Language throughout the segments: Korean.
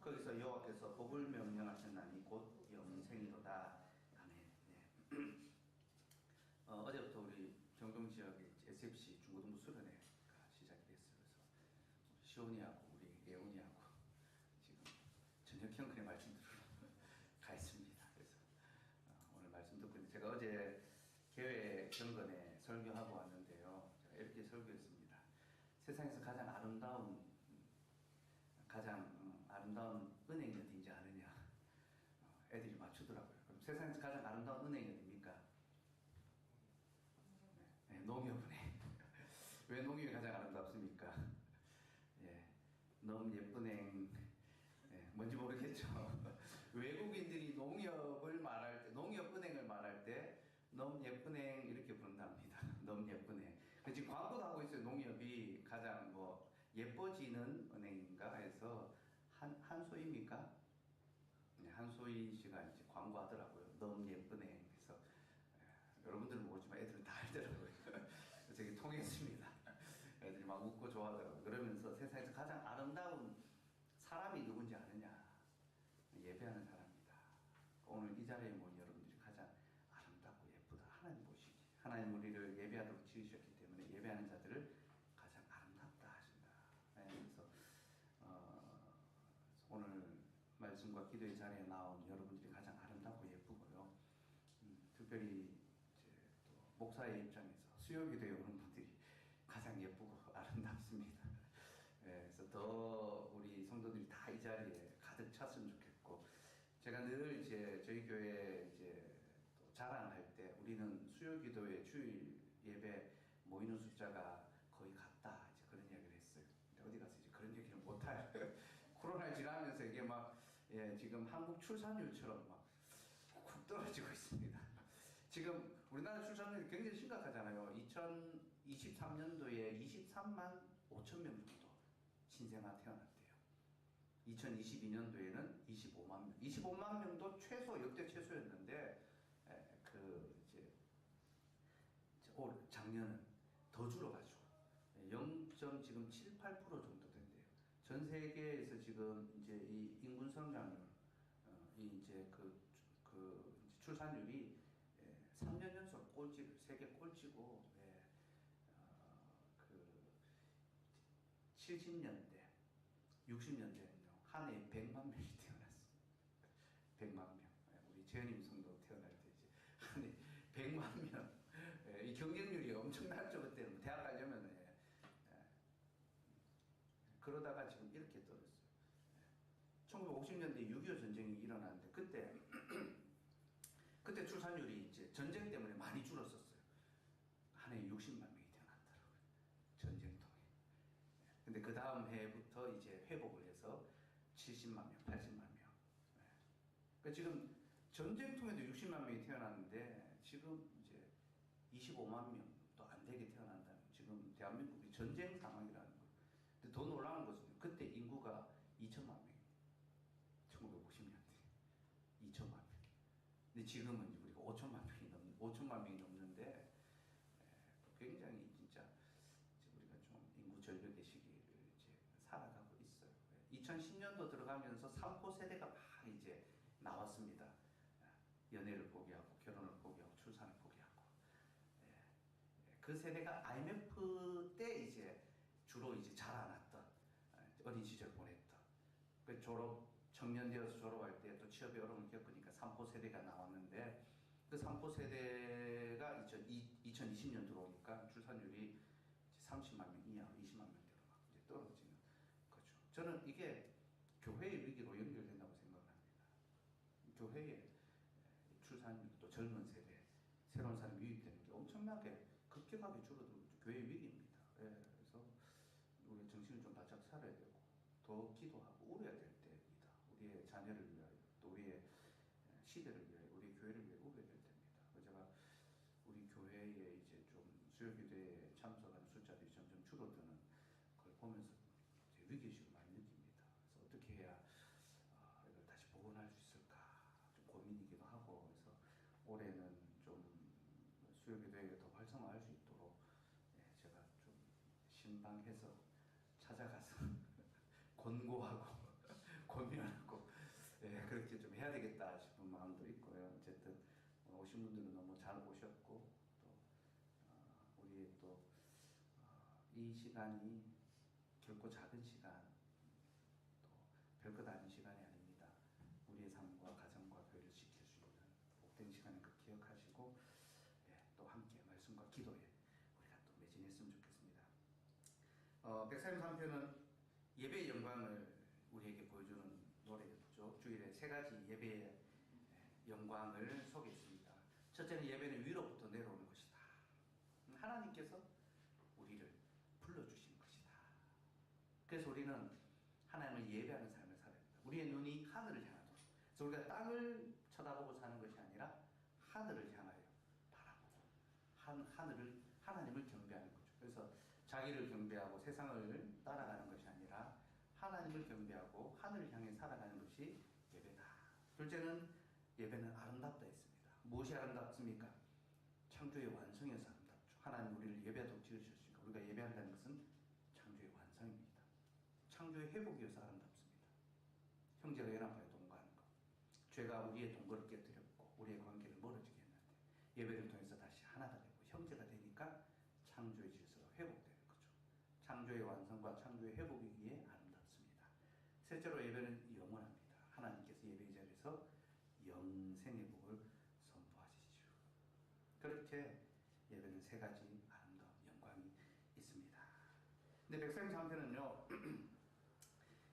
거기서 여호와께서 복을 명령하셨나니 곧 영생이로다. 아멘. 네. 어제부터 우리 경동 지역의 SFC 중고등부 수련회가 시작이 됐어요. 그래서 우리 시온이하고 우리 예온이하고 지금 저녁 형근의 말씀 들으러 가 있습니다. 그래서 오늘 말씀 듣고 있는데, 제가 어제 교회 경건에 설교하고 왔는데요, 제가 이렇게 설교했습니다. 세상에서 가장 아름다운 은행이 어딘지 아느냐? 애들이 맞추더라고요. 그럼 세상에서 가장 아름다운 은행이 어딥니까? 네, 농협은행. 왜 농협이 가장 아름답습니까? 예, 너무 예쁜 행. 예, 뭔지 모르겠죠. 외국인들이 농협을 말할 때, 농협은행을 말할 때 너무 예쁜 행 이렇게 부른답니다. 너무 예쁜 행. 지금 광고도 하고 있어요. 농협이 가장 예뻐지는 은행인가 해서 한소희입니까? 네, 한소희 씨가 이제 광고하더라고요. 너무 예쁜 행. 그래서 여러분들은 모르지만 애들은 다 알더라고요. 저기 통했습니다. 애들이 막 웃고 좋아하더라고요. 그러면서 세상에서 가장 아름다운 사람이 누군지 아느냐? 예배하는 사람이다. 오늘 이 자리에 모인 여러분들이 가장 아름답고 예쁘다. 하나님 보시기. 하나님 우리를 예배하도록 지으셨기 때문에 예배하는 자들을 가장 아름답다 하신다. 그래서 오늘 말씀과 기도의 자리에 나온 여러분들이 가장 아름답고 예쁘고요. 특별히 이제 또 목사의 입장에서 수요기도에 오는 분들이 가장 예쁘고 아름답습니다. 그래서 더 우리 성도들이 다 이 자리에 가득 찼으면 좋겠고, 제가 늘 이제 저희 교회 이제 또 자랑할 때 우리는 수요기도회 주일 예배 모이는 숫자가 거의 같다, 이제 그런 이야기를 했어요. 근데 어디 가서 이제 그런 얘기를 못할 코로나 지나면서 이게 막 지금 한국 출산율처럼 막 훅 떨어지고 있습니다. 지금 우리나라 출산율이 굉장히 심각하잖아요. 2023년도에 23만 5천 명 정도 신생아 태어났대요. 2022년도에는 25만 명. 25만 명도 역대 최소였는데, 올 작년은 더 줄어가지고 0.78% 정도 된대요. 전 세계에서 지금 이제 이 인구 성장률, 이제 출산율이 3년 연속 세계 꼴찌고, 70년대, 60년대는요, 한 해에 100만 명이 태어났습니다. 100만 명. 우리 재현님 성도 태어날 때 이제 한 해 100만 명. 이 경쟁률이 엄청났죠. 그때는 대학 가려면. 그러다가 지금 이렇게 떨어졌어요. 1950년대 6.25 전쟁이 일어났는데, 그때 출산율이 이제 전쟁 때문에 많이 줄었었어요. 한 해에 60만 명이 태어났더라고요. 전쟁 통해. 근데 그 다음 해부터 이제 회복을 해서 70만 명, 80만 명. 그러니까 지금 전쟁통에도 60만 명이 태어났는데, 지금 이제 25만 명도 안 되게 태어난다면 지금 대한민국이 전쟁 상황이라는 거예요. 근데 더 놀라운 것은 그때 인구가 2천만 명입니다. 1950년대 2천만 명. 근데 지금은 우리가 5천만 명이 넘는데, 굉장히 진짜 우리가 좀 인구 절벽의 시기를 이제 살아가고 있어요. 2010년도 들어가면서 3포 세대가 막 이제 나왔습니다. 연애를 포기하고 결혼을 포기하고 출산을 포기하고. 그 세대가 IMF 때 이제 주로 이제 자라났던, 어린 시절 보냈던, 청년 되어서 졸업할 때 또 취업의 어려움을 겪으니까 3포 세대가 나왔는데, 그 3포 세대가 2020년 들어오니까 출산율이 30만 명 이하, 20만 명대로 막 이제 떨어지는 거죠. 저는 이게 교회의 위기로 연결된다고 생각합니다. 교회의 출산율, 또 젊은 세대, 새로운 사람이 유입되는 게 엄청나게 급격하게 줄어든 교회의 위기입니다. 그래서 우리 정신을 좀 바짝 살아야 되고, 더 기도하고 울어야 될 때입니다. 우리의 자녀를 위하여, 또 우리의 시대를 위하여, 우리 교회를 위해 울어야 될 때입니다. 제가 우리 교회에 이제 좀 수요기도에 참석하는 숫자들이 점점 줄어드는 걸 보면서 위기의식을 많이 느낍니다. 그래서 어떻게 해야 이걸 다시 복원할 수 있을까 좀 고민이기도 하고, 그래서 올해는 좀 수요기도에 더 활성화할 수 있도록 제가 좀 신방해서 찾아가서 권고하고 권면하고 오신 분들은 너무 잘 오셨고 또 우리의 또 이 시간이 결코 작은 시간 또 별것 아닌 시간이 아닙니다. 우리의 삶과 가정과 교회를 지킬 수 있는 복된 시간을 꼭 기억하시고 또 함께 말씀과 기도에 우리가 또 매진했으면 좋겠습니다. 백사님 3편은 예배의 영광을 우리에게 보여주는 노래죠. 주일에 세 가지 예배의 영광을 소개했습니다. 첫째는 예배는 위로부터 내려오는 것이다. 하나님께서 우리를 불러주신 것이다. 그래서 우리는 하나님을 예배하는 삶을 살아야 합니다. 우리의 눈이 하늘을 향하도록. 그래서 우리가 땅을 쳐다보고 사는 것이 아니라 하늘을 향하여 바라보고 하나님을 경배하는 거죠. 그래서 자기를 경배하고 세상을 따라가는 것이 아니라 하나님을 경배하고 하늘을 향해 살아가는 것이 예배다. 둘째는 예배는 아름답다 했습니다. 무엇이 아름답습니까? 창조의 완성에서 아름답죠. 하나님 우리를 예배하도록 지으셨으니까 우리가 예배한다는 것은 창조의 완성입니다. 창조의 회복이어서 아름답습니다. 형제가 연합하여 동거하는 것. 죄가 우리의 동거를 깨뜨렸고 우리의 관계를 멀어지게 했는데 예배를 통해서 다시 하나가 되고 형제가 되니까 창조의 질서가 회복되는 거죠. 창조의 완성과 창조의 회복이기에 아름답습니다. 셋째로 예배는 영원합니다. 하나님께서 예배의 자리에서 영생의 복을 선포하시죠. 그렇게 예배는 세 가지 아름다운 영광이 있습니다. 근데 백사님 3편은요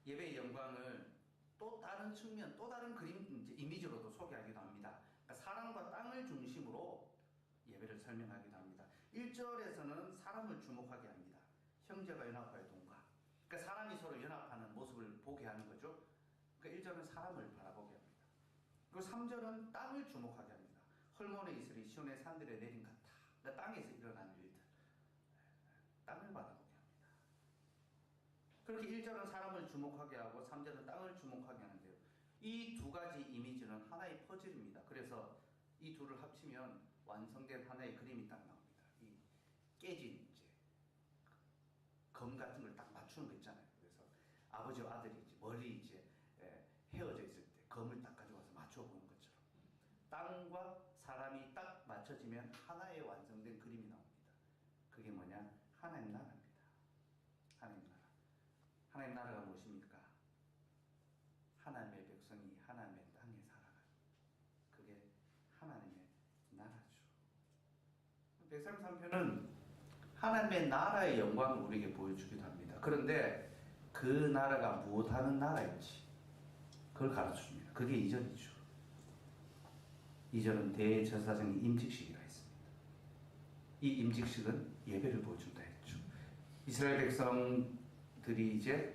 예배의 영광을 또 다른 측면, 또 다른 그림, 이미지로도 소개하기도 합니다. 그러니까 사람과 땅을 중심으로 예배를 설명하기도 합니다. 1절에서는 사람을 주목하게 합니다. 형제가 연합하여 동거. 그러니까 사람이 서로 연합하는 모습을 보게 하는 거죠. 그러니까 1절은 사람을 바라보게 합니다. 그리고 3절은 땅을 주목하게 합니다. 헐몬의 이슬이 시온의 산들에 내린 같아. 그러니까 땅에서 일어나는 일들. 땅을 바라보게 합니다. 그렇게 1절은 사람을 주목하게 하고 3절은 땅을 주목하게 하는데요. 이 두 가지 이미지는 하나의 퍼즐입니다. 그래서 이 둘을 합치면 완성된 하나의 그림이 딱 나옵니다. 이 깨진 이제 검 같은 걸 딱 맞추는 거 있잖아요. 그래서 아버지와 아들이 이제 멀리 이제 헤어져 있을 때 검을 딱 가져와서 맞춰보는 것처럼 땅과 사람이 딱 맞춰지면 하나의 완성된 그림이 나옵니다. 그게 뭐냐? 하나님 나라입니다. 하나님 나라. 하나님 나라가 무엇입니까? 하나님의 백성이 하나님의 땅에 살아가는 그게 하나님의 나라죠. 백사님 3편은 하나님의 나라의 영광을 우리에게 보여주기도 합니다. 그런데 그 나라가 무엇하는 나라인지 그걸 가르쳐줍니다. 그게 2절이죠. 2절은 대제사장의 임직식이라 했습니다. 이 임직식은 예배를 보여준다 했죠. 이스라엘 백성들이 이제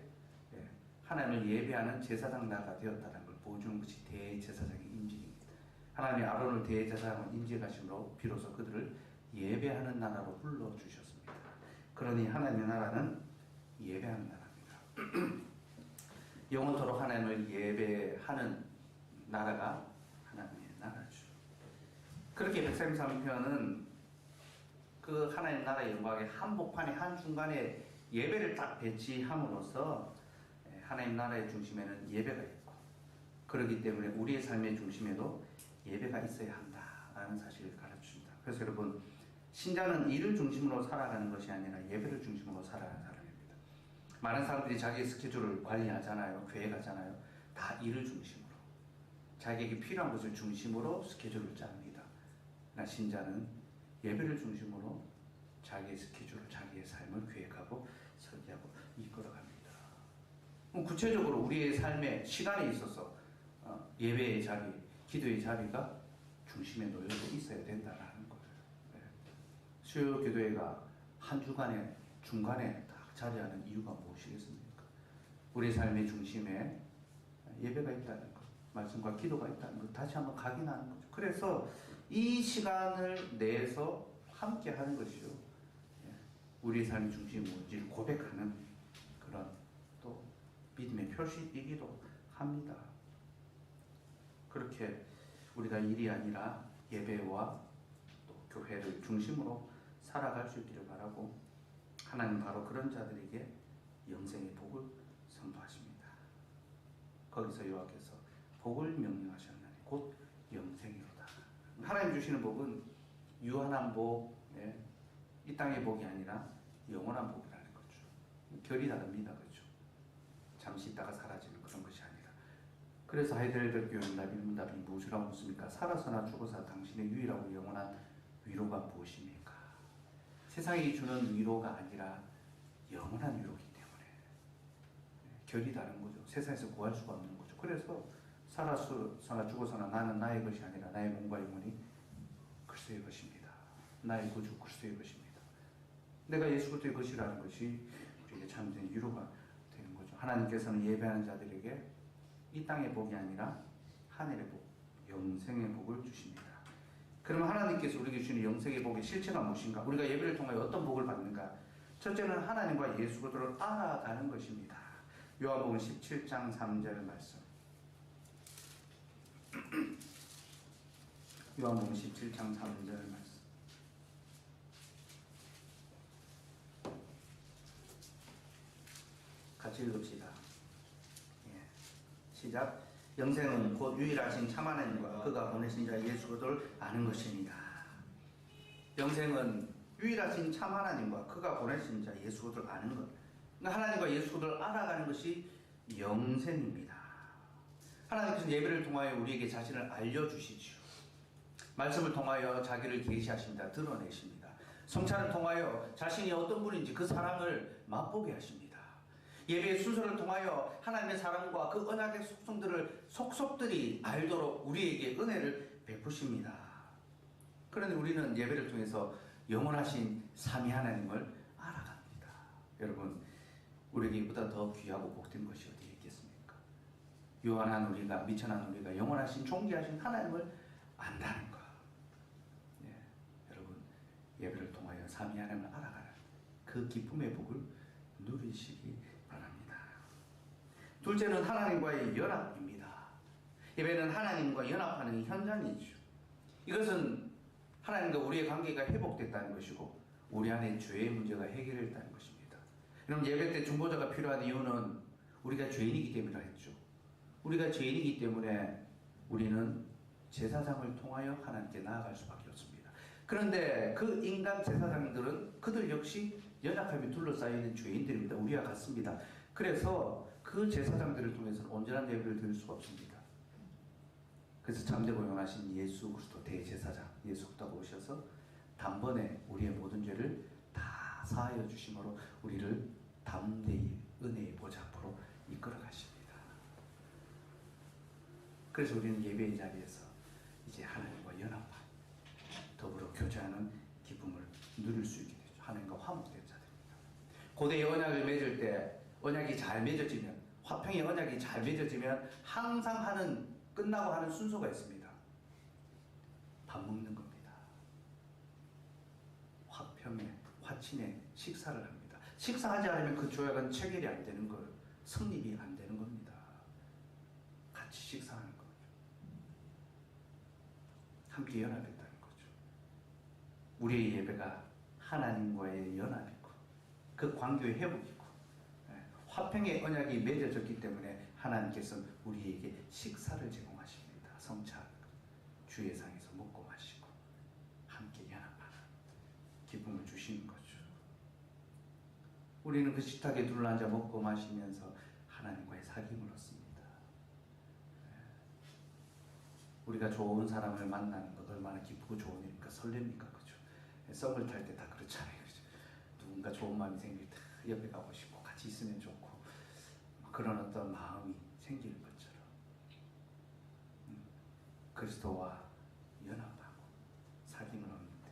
하나님을 예배하는 제사장 나라가 되었다는 걸 보여주는 것이 대제사장의 임직입니다. 하나님이 아론을 대제사장으로 임직하심으로 비로소 그들을 예배하는 나라로 불러주셨습니다. 그러니 하나님의 나라는 예배하는 나라입니다. 영원토록 하나님을 예배하는 나라가 하나님의 나라죠. 그렇게 백사님 3편은 그 하나님 나라의 영광의 한복판의 한중간에 예배를 딱 배치함으로써 하나님 나라의 중심에는 예배가 있고 그렇기 때문에 우리의 삶의 중심에도 예배가 있어야 한다라는 사실을 가르쳐줍니다. 그래서 여러분 신자는 일을 중심으로 살아가는 것이 아니라 예배를 중심으로 살아가는 사람입니다. 많은 사람들이 자기의 스케줄을 관리하잖아요. 교회 가잖아요. 다 일을 중심으로 자기에게 필요한 것을 중심으로 스케줄을 짭니다. 그러나 신자는 예배를 중심으로 자기의 스케줄을 자기의 삶을 계획하고 설계하고 이끌어갑니다. 구체적으로 우리의 삶의 시간에 있어서 예배의 자리, 기도의 자리가 중심에 놓여져 있어야 된다는 거예요. 수요 교도회가 한 주간에 중간에 딱 자리하는 이유가 무엇이겠습니까? 우리 삶의 중심에 예배가 있다는 것, 말씀과 기도가 있다는 것 다시 한번 각인하는 거죠. 그래서 이 시간을 내서 함께 하는 것이요, 우리의 삶의 중심이 뭔지를 고백하는 그런 또 믿음의 표시이기도 합니다. 그렇게 우리가 일이 아니라 예배와 또 교회를 중심으로 살아갈 수 있기를 바라고, 하나님 바로 그런 자들에게 영생의 복을 선포하십니다. 거기서 여호와께서 복을 명령하셨나니 곧 영생이로다. 하나님 주시는 복은 유한한 복, 예, 이 땅의 복이 아니라 영원한 복이라는 거죠. 결이 다릅니다. 그렇죠? 잠시 있다가 사라지는 그런 것이 아니라. 그래서 하이델베르 교회는 답이 무엇이라고 묻습니까? 살아서나 죽어서 당신의 유일하고 영원한 위로가 무엇입니까? 세상이 주는 위로가 아니라 영원한 위로이기 때문에 결이 다른 거죠. 세상에서 구할 수가 없는 거죠. 그래서 살아서나 죽어서나 나는 나의 것이 아니라 나의 몸과 영혼이 그리스도의 것입니다. 나의 구주 그리스도의 것입니다. 내가 예수 그리스도의 것이라는 것이 우리에게 참된 위로가 되는 거죠. 하나님께서는 예배하는 자들에게 이 땅의 복이 아니라 하늘의 복, 영생의 복을 주십니다. 그러면 하나님께서 우리에게 주시는 영생의 복의 실체가 무엇인가? 우리가 예배를 통하여 어떤 복을 받는가? 첫째는 하나님과 예수 그리스도를 알아가는 것입니다. 요한복음 17장 3절 말씀. 요한복음 17장 3절 말씀. 같이 읽읍시다. 예. 시작. 영생은 곧 유일하신 참 하나님과 그가 보내신 자 예수 그리스도를 아는 것입니다. 영생은 유일하신 참 하나님과 그가 보내신 자 예수 그리스도를 아는 것. 그러니까 하나님과 예수 그리스도를 알아가는 것이 영생입니다. 하나님께서 예배를 통하여 우리에게 자신을 알려주시죠. 말씀을 통하여 자기를 계시하십니다. 드러내십니다. 성찬을 통하여 자신이 어떤 분인지 그 사랑을 맛보게 하십니다. 예배의 순서를 통하여 하나님의 사랑과 그 언약의 속성들을 속속들이 알도록 우리에게 은혜를 베푸십니다. 그런데 우리는 예배를 통해서 영원하신 삼위 하나님을 알아갑니다. 여러분, 우리에게 이보다 더 귀하고 복된 것이 어디에 있겠습니까? 유한한 우리가, 미천한 우리가 영원하신 존귀하신 하나님을 안다는 것. 예, 여러분, 예배를 통하여 삼위 하나님을 알아가는 그 기쁨의 복을 누리시기 바랍니다. 둘째는 하나님과의 연합입니다. 예배는 하나님과 연합하는 현장이죠. 이것은 하나님과 우리의 관계가 회복됐다는 것이고 우리 안에 죄의 문제가 해결됐다는 것입니다. 여러분, 예배 때 중보자가 필요한 이유는 우리가 죄인이기 때문이라 했죠. 우리가 죄인이기 때문에 우리는 제사장을 통하여 하나님께 나아갈 수밖에 없습니다. 그런데 그 인간 제사장들은 그들 역시 연약함이 둘러싸이는 죄인들입니다. 우리와 같습니다. 그래서 그 제사장들을 통해서는 온전한 예배를 드릴 수가 없습니다. 그래서 참되고 영원하신 예수 그리스도 대제사장 예수 그리스도가 오셔서 단번에 우리의 모든 죄를 다 사하여 주심으로 우리를 담대히 은혜의 보좌 앞으로 이끌어 가십니다. 그래서 우리는 예배의 자리에서 이제 하나님과 연합한 더불어 교제하는 기쁨을 누릴 수 있게 되죠. 하나님과 화목된 자들입니다. 고대의 언약을 맺을 때 언약이 잘 맺어지면, 화평의 언약이 잘 맺어지면 항상 끝나고 하는 순서가 있습니다. 밥 먹는 겁니다. 화평의, 화친의 식사를 합니다. 식사하지 않으면 그 조약은 체결이 안 되는 거예요. 성립이 안 되는 겁니다. 같이 식사하는 거죠. 함께 연합했다는 거죠. 우리의 예배가 하나님과의 연합이고 그 관계의 회복이고 화평의 언약이 맺어졌기 때문에 하나님께서는 우리에게 식사를 제공하십니다. 성찬, 주의 상에서 먹고 마시고 함께 연합하는 기쁨을 주시는 거죠. 우리는 그 식탁에 둘러앉아 먹고 마시면서 하나님과의 사귐을 얻습니다. 우리가 좋은 사람을 만나는 것 얼마나 기쁘고 좋은 일입니까? 설렙니까? 그죠? 썸을 탈 때 다 그렇잖아요. 그죠? 누군가 좋은 마음이 생길 때 옆에 가고 싶고 같이 있으면 좋고 그런 어떤 마음이 생기는 것처럼 그리스도와 연합하고 사귐을 얻는데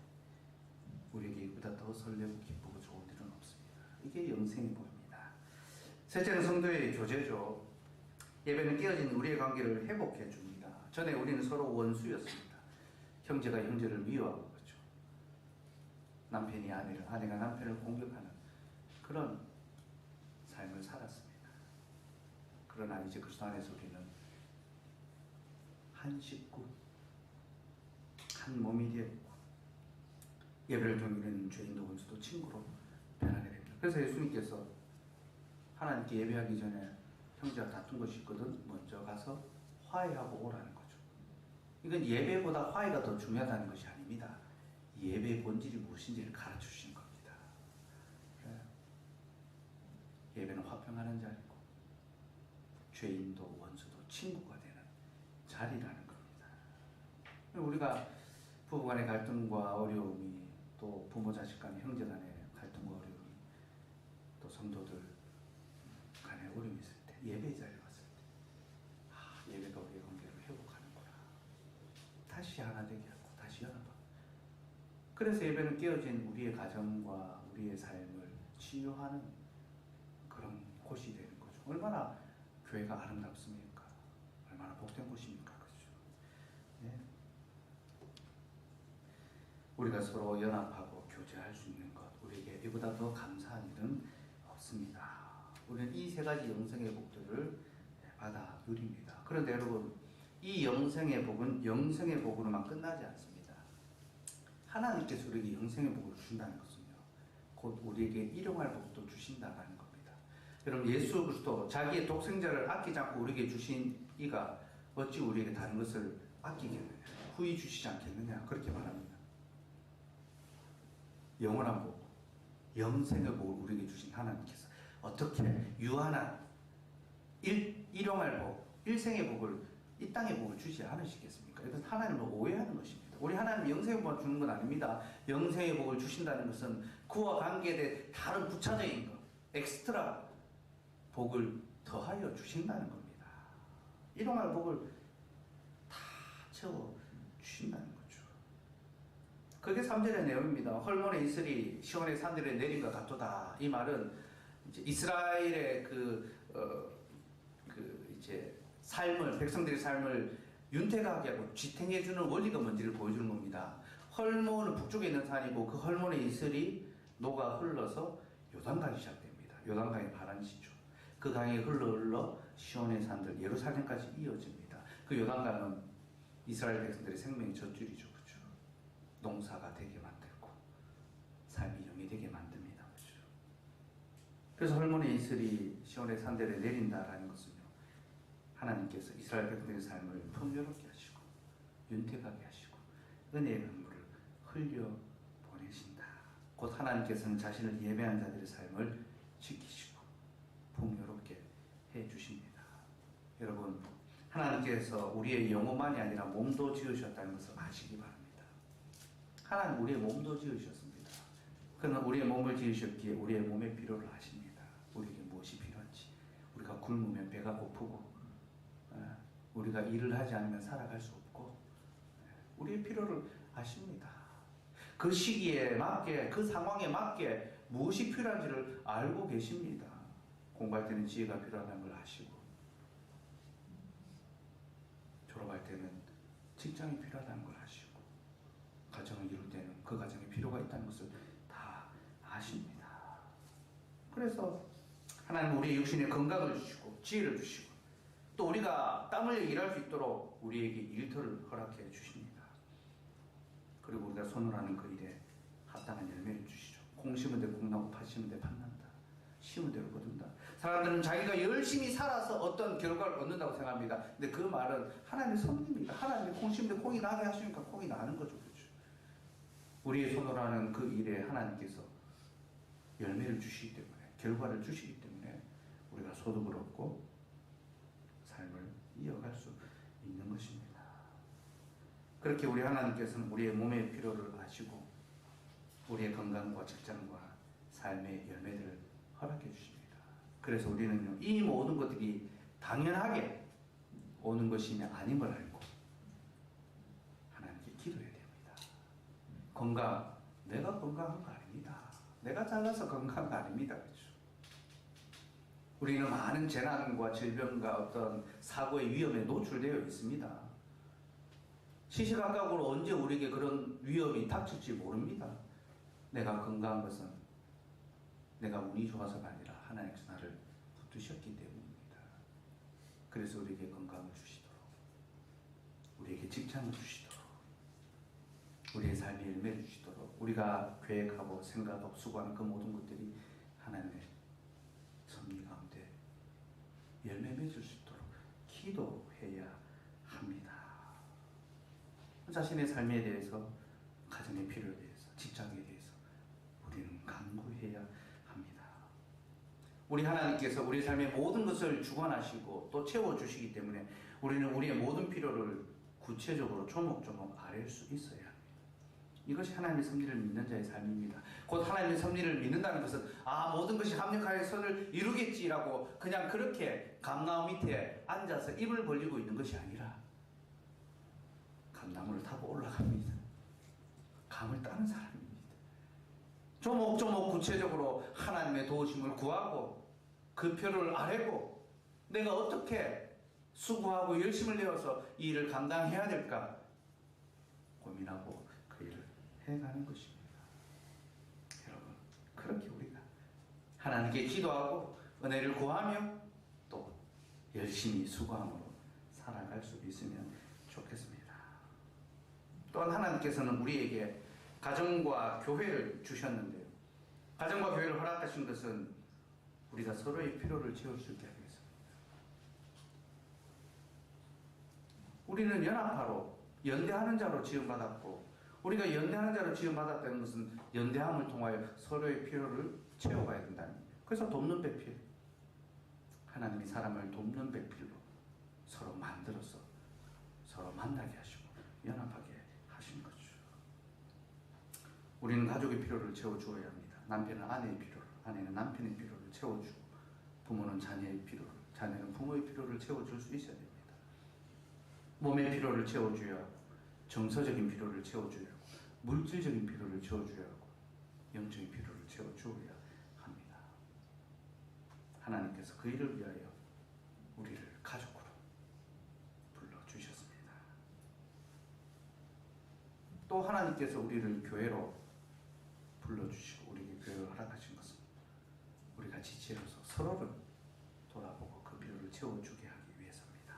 우리에게 이보다 더 설레고 기쁘고 좋은 일은 없습니다. 이게 영생의 복입니다. 셋째는 성도의 교제죠. 예배는 깨어진 우리의 관계를 회복해 줍니다. 전에 우리는 서로 원수였습니다. 형제가 형제를 미워하고 그렇죠. 남편이 아내를, 아내가 남편을 공격하는 그런 삶을 살았습니다. 그러나 이제 그리스도 안에서 우리는 한 식구, 한 몸이 되었고 예배를 통해 죄인도 원수도 친구로 변하게 됩니다. 그래서 예수님께서 하나님께 예배하기 전에 형제가 다툰 것이 있거든 먼저 가서 화해하고 오라는 거죠. 이건 예배보다 화해가 더 중요하다는 것이 아닙니다. 예배의 본질이 무엇인지를 가르쳐 주신 겁니다. 예배는 화평하는 자리고 죄인도 원수도 친구가 되는 자리라는 겁니다. 우리가 부부간의 갈등과 어려움이, 또 부모 자식 간의 형제 간의 갈등과 어려움이, 또 성도들 간의 어려움이 있을 때, 예배 자리에 왔을 때, 예배가 우리의 관계를 회복하는구나, 다시 하나 되게 하고 다시 연합하고. 그래서 예배는 깨어진 우리의 가정과 우리의 삶을 치유하는 그런 곳이 되는 거죠. 얼마나 교회가 아름답습니까? 얼마나 복된 곳입니까? 그렇죠? 네. 우리가 서로 연합하고 교제할 수 있는 것, 우리에게 이보다 더 감사한 일은 없습니다. 우리는 이 세 가지 영생의 복들을 받아 누립니다. 그런데 여러분, 이 영생의 복은 영생의 복으로만 끝나지 않습니다. 하나님께서 우리에게 영생의 복을 주신다는 것은요, 곧 우리에게 일용할 복도 주신다는 겁니다. 여러분, 예수 그리스도 자기의 독생자를 아끼지 않고 우리에게 주신 이가 어찌 우리에게 다른 것을 아끼겠느냐, 후히 주시지 않겠느냐, 그렇게 말합니다. 영원한 복, 영생의 복을 우리에게 주신 하나님께서 어떻게 유한한 일용할 복, 일생의 복을, 이 땅의 복을 주지 않으시겠습니까? 이것은 하나님을 오해하는 것입니다. 우리 하나님 영생의 복을 주는 건 아닙니다. 영생의 복을 주신다는 것은 그와 관계된 다른 부차적인 것, 엑스트라 복을 더하여 주신다는 겁니다. 일용할 복을 다 채워 주신다는 거죠. 그게 3절의 내용입니다. 헐몬의 이슬이 시온의 산들에 내린 것 같도다. 이 말은 이제 이스라엘의 이제 삶을, 백성들의 삶을 윤택하게 하고 지탱해주는 원리가 뭔지를 보여주는 겁니다. 헐몬은 북쪽에 있는 산이고 그 헐몬의 이슬이 녹아 흘러서 요단강이 시작됩니다. 요단강이 파란시죠. 그 강이 흘러 시온의 산들, 예루살렘까지 이어집니다. 그 요단강은 이스라엘 백성들의 생명의 젖줄이죠. 그렇죠? 농사가 되게 만들고 삶이 영이 되게 만듭니다. 그렇죠? 그래서 헐몬의 이슬이 시온의 산들에 내린다라는 것은요, 하나님께서 이스라엘 백성들의 삶을 풍요롭게 하시고 윤택하게 하시고 은혜의 강물을 흘려 보내신다. 곧 하나님께서는 자신을 예배한 자들의 삶을 지키시고 풍요롭게 해주십니다. 여러분, 하나님께서 우리의 영혼만이 아니라 몸도 지으셨다는 것을 아시기 바랍니다. 하나님 우리의 몸도 지으셨습니다. 그러나 우리의 몸을 지으셨기에 우리의 몸의 필요를 아십니다. 우리에게 무엇이 필요한지. 우리가 굶으면 배가 고프고, 우리가 일을 하지 않으면 살아갈 수 없고, 우리의 필요를 아십니다. 그 시기에 맞게, 그 상황에 맞게 무엇이 필요한지를 알고 계십니다. 공부할 때는 지혜가 필요하다는 걸 아시고, 졸업할 때는 직장이 필요하다는 걸 아시고, 가정을 이룰 때는 그 가정에 필요가 있다는 것을 다 아십니다. 그래서 하나님은 우리의 육신에 건강을 주시고 지혜를 주시고, 또 우리가 땀 흘려 일할 수 있도록 우리에게 일터를 허락해 주십니다. 그리고 우리가 손을 하는 그 일에 합당한 열매를 주시죠. 콩 심은 데 콩 나고 팥 심은 데 팥 난다. 심은 대로 거둔다. 사람들은 자기가 열심히 살아서 어떤 결과를 얻는다고 생각합니다. 근데 그 말은 하나님의 섭리입니다. 하나님이 콩 심은 데 콩이 나게 하시니까 콩이 나는 거죠. 그렇죠? 우리의 손으로 하는 그 일에 하나님께서 열매를 주시기 때문에, 결과를 주시기 때문에 우리가 소득을 얻고 삶을 이어갈 수 있는 것입니다. 그렇게 우리 하나님께서는 우리의 몸의 필요를 아시고 우리의 건강과 직장과 삶의 열매들을 허락해 주십니다. 그래서 우리는요, 이 모든 것들이 당연하게 오는 것이며 아님을 알고 하나님께 기도해야 됩니다. 건강, 내가 건강한 거 아닙니다. 내가 잘나서 건강한 거 아닙니다. 그렇죠? 우리는 많은 재난과 질병과 어떤 사고의 위험에 노출되어 있습니다. 시시각각으로 언제 우리에게 그런 위험이 닥칠지 모릅니다. 내가 건강한 것은 내가 운이 좋아서가 아니라 하나님께서 나를 붙드셨기 때문입니다. 그래서 우리에게 건강을 주시도록, 우리에게 직장을 주시도록, 우리의 삶의 열매를 주시도록, 우리가 계획하고 생각하고 수고하는 그 모든 것들이 하나님의 섭리 가운데 열매 맺을 수 있도록 기도해야 합니다. 자신의 삶에 대해서, 가정의 필요에 대해서, 직장에 대해서 우리는 간구해야 합니다. 우리 하나님께서 우리 삶의 모든 것을 주관하시고 또 채워주시기 때문에 우리는 우리의 모든 필요를 구체적으로 조목조목 아뢰 수 있어야 합니다. 이것이 하나님의 섭리를 믿는 자의 삶입니다. 곧 하나님의 섭리를 믿는다는 것은 모든 것이 합력하여 선을 이루겠지라고 그냥 그렇게 감나무 밑에 앉아서 입을 벌리고 있는 것이 아니라 감나무를 타고 올라갑니다. 감을 따는 사람입니다. 조목조목 구체적으로 하나님의 도우심을 구하고 그 표를 아뢰고 내가 어떻게 수고하고 열심을 내어서 이 일을 감당해야 될까 고민하고 그 일을 해가는 것입니다. 여러분, 그렇게 우리가 하나님께 기도하고 은혜를 구하며 또 열심히 수고함으로 살아갈 수 있으면 좋겠습니다. 또한 하나님께서는 우리에게 가정과 교회를 주셨는데요. 가정과 교회를 허락하신 것은 우리가 서로의 필요를 채울 수 있게 하기 위해서입니다. 우리는 연합하로 연대하는 자로 지음받았고 우리가 연대하는 자로 지음받았다는 것은 연대함을 통하여 서로의 필요를 채워가야 된다는 거예요. 그래서 돕는 배필, 하나님이 사람을 돕는 배필로 서로 만들어서 서로 만나게 하시고 연합하게 하신 거죠. 우리는 가족의 필요를 채워주어야 합니다. 남편은 아내의 필요를, 아내는 남편의 필요를 채워주고 부모는 자녀의 필요를, 자녀는 부모의 필요를 채워줄 수 있어야 됩니다. 몸의 필요를 채워줘야 하고 정서적인 필요를 채워줘야 하고 물질적인 필요를 채워줘야 하고 영적인 필요를 채워주어야 합니다. 하나님께서 그 일을 위하여 우리를 가족으로 불러주셨습니다. 또 하나님께서 우리를 교회로 불러주시고 우리에게 교회를 허락하신 것은 우리가 지체로서 서로를 돌아보고 그 필요를 채워주게 하기 위해서입니다.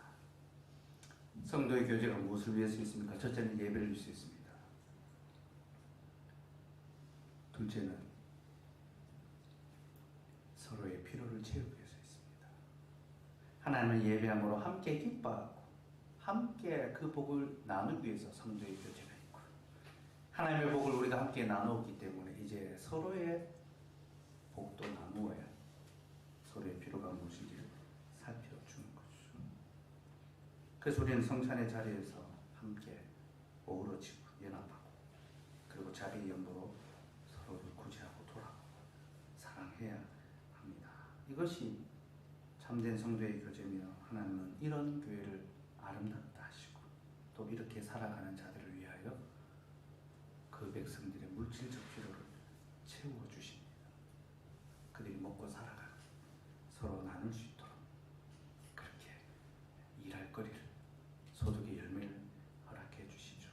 성도의 교제가 무엇을 위해서 있습니까? 첫째는 예배를 줄 수 있습니다. 둘째는 서로의 필요를 채우기 위해서 있습니다. 하나님은 예배함으로 함께 기뻐하고 함께 그 복을 나누기 위해서 성도의 교제가 있고 하나님의 복을 우리가 함께 나누었기 때문에 이제 서로의 복도 나누어야 서로의 필요가 무엇인지를 살펴주는 거죠. 그래서 우리는 성찬의 자리에서 함께 어우러지고 연합하고 그리고 자리의 연보로 서로를 구제하고 돌아보고 사랑해야 합니다. 이것이 참된 성도의 교제며 하나님은 이런 교회를 아름답다 하시고 또 이렇게 살아가는 자들을 위하여 그 백성들의 물질적 필요를 채워주십니다. 그들이 먹고 살아가고 서로 나눌 수 있도록 그렇게 일할 거리를 소득의 열매를 허락해 주시죠.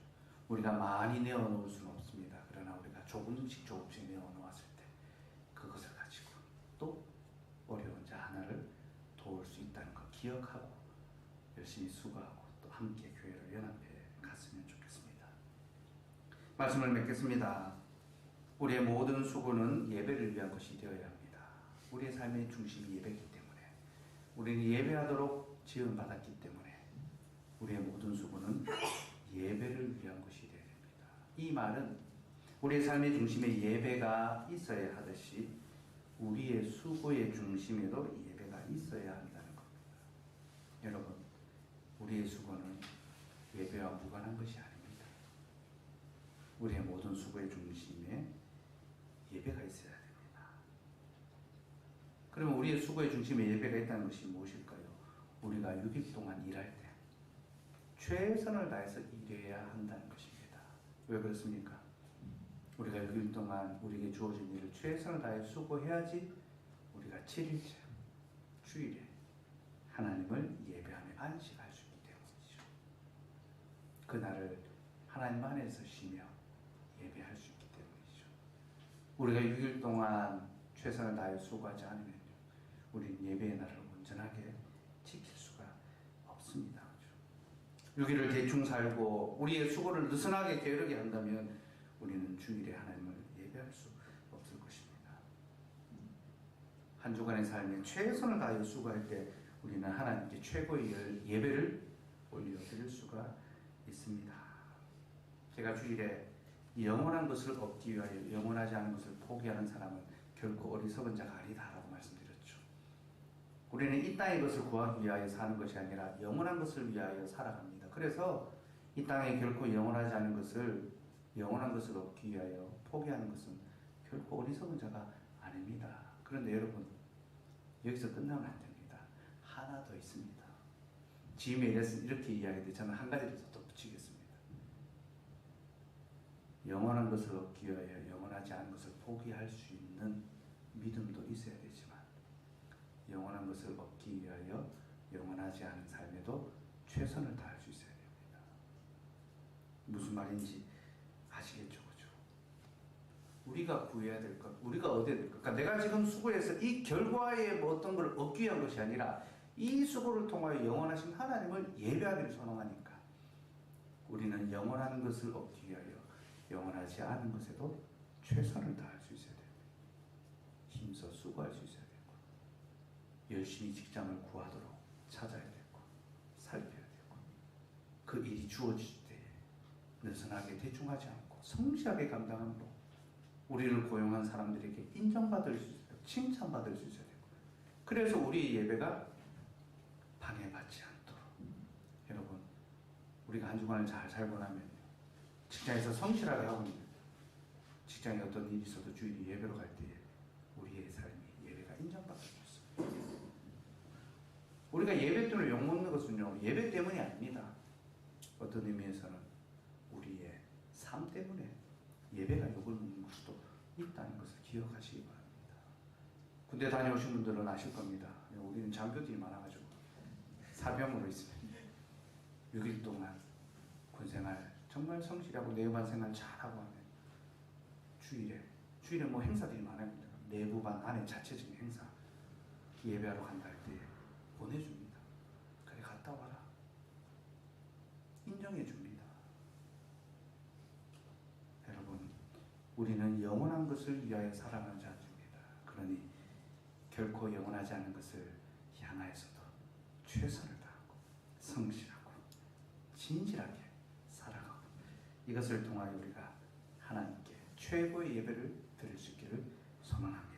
우리가 많이 내어놓을 수는 없습니다. 그러나 우리가 조금씩 내어놓았을 때 그것을 가지고 또 어려운 자 하나를 도울 수 있다는 것 기억하고 열심히 수고하고 또 함께 교회를 연합해 갔으면 좋겠습니다. 말씀을 맺겠습니다. 우리의 모든 수고는 예배를 위한 것이 되어야 합니다. 우리의 삶의 중심이 예배이기 때문에 우리는 예배하도록 지음받았기 때문에 우리의 모든 수고는 예배를 위한 것이 되어야 됩니다. 이 말은 우리의 삶의 중심에 예배가 있어야 하듯이 우리의 수고의 중심에도 예배가 있어야 한다는 겁니다. 여러분, 우리의 수고는 예배와 무관한 것이 아닙니다. 우리의 모든 수고의 중심에 예배가 있어야 됩니다. 그러면 우리의 수고의 중심에 예배가 있다는 것이 무엇일까요? 우리가 6일 동안 일할 때 최선을 다해서 일해야 한다는 것입니다. 왜 그렇습니까? 우리가 6일 동안 우리에게 주어진 일을 최선을 다해 수고해야지 우리가 7일째 주일에 하나님을 예배하며 안식할 수 있기 때문이죠. 그날을 하나님 안에서 쉬며 예배할 수 있기 때문이죠. 우리가 6일 동안 최선을 다해 수고하지 않으면 우리는 예배의 날을 온전하게 지킬 수가 없습니다. 6일을 대충 살고 우리의 수고를 느슨하게 게으르게 한다면 우리는 주일에 하나님을 예배할 수 없을 것입니다. 한 주간의 삶에 최선을 다해 수고할 때 우리는 하나님께 최고의 예배를 올려드릴 수가 있습니다. 제가 주일에 영원한 것을 얻기 위하여 영원하지 않은 것을 포기하는 사람은 결코 어리석은 자가 아니다라고 말씀드렸죠. 우리는 이 땅의 것을 구하기 위하여 사는 것이 아니라 영원한 것을 위하여 살아갑니다. 그래서 이 땅에 결코 영원하지 않은 것을 영원한 것을 얻기 위하여 포기하는 것은 결코 어리석은 자가 아닙니다. 그런데 여러분, 여기서 끝나면 안 됩니다. 하나 더 있습니다. 지금에 이렇게 이야기했는데 저는 한 가지를 더 붙이겠습니다. 영원한 것을 얻기 위하여 영원하지 않은 것을 포기할 수 있는 믿음도 있어야 되지만 영원한 것을 얻기 위하여 영원하지 않은 삶에도 최선을 다할 수 있어야 됩니다. 무슨 말인지 아시겠죠? 그죠? 우리가 구해야 될 것, 우리가 얻어야 될 것. 그러니까 내가 지금 수고해서 이 결과에 뭐 어떤 걸 얻기 위한 것이 아니라 이 수고를 통하여 영원하신 하나님을 예배하기를 소망하니까 우리는 영원한 것을 얻기 위하여 영원하지 않은 것에도 최선을 다할 수 있어야 됩니다. 힘써 수고할 수 있어야 되고 열심히 직장을 구하도록 찾아야 되고 살펴야 되고 그 일이 주어질 때 느슨하게 대충하지 않고 성실하게 감당함으로 우리를 고용한 사람들에게 인정받을 수 있어야 되고 칭찬받을 수 있어야 되고 그래서 우리 예배가 방해받지 않도록 여러분 우리가 한 주간을 잘 살고 나면 직장에서 성실하게 하고 있는 직장에 어떤 일이 있어도 주일이 예배로 갈 때에 우리의 삶이 예배가 인정받을 수 있습니다. 우리가 예배 때문에 욕먹는 것은요 예배 때문이 아닙니다. 어떤 의미에서는 우리의 삶 때문에 예배가 욕을 먹는 걸 수도 있다는 것을 기억하시기 바랍니다. 군대 다녀오신 분들은 아실 겁니다. 우리는 장교들이 많아가지고 사병으로 있습니다. 6일 동안 군생활 정말 성실하고 내후반 생활 잘하고 하면 주일에 뭐 행사들이 많아요. 내부반 안에 자체적인 행사 예배하러 간다 할 때 보내줍니다. 그래 갔다 와라. 인정해 줍니다. 여러분 우리는 영원한 것을 위하여 살아가는 자들입니다. 그러니 결코 영원하지 않은 것을 향하여서도 최선을 다하고 성실하고 진실하게 살아가고 이것을 통하여 우리가 하나님께 최고의 예배를 드릴 수 있기를 소망합니다.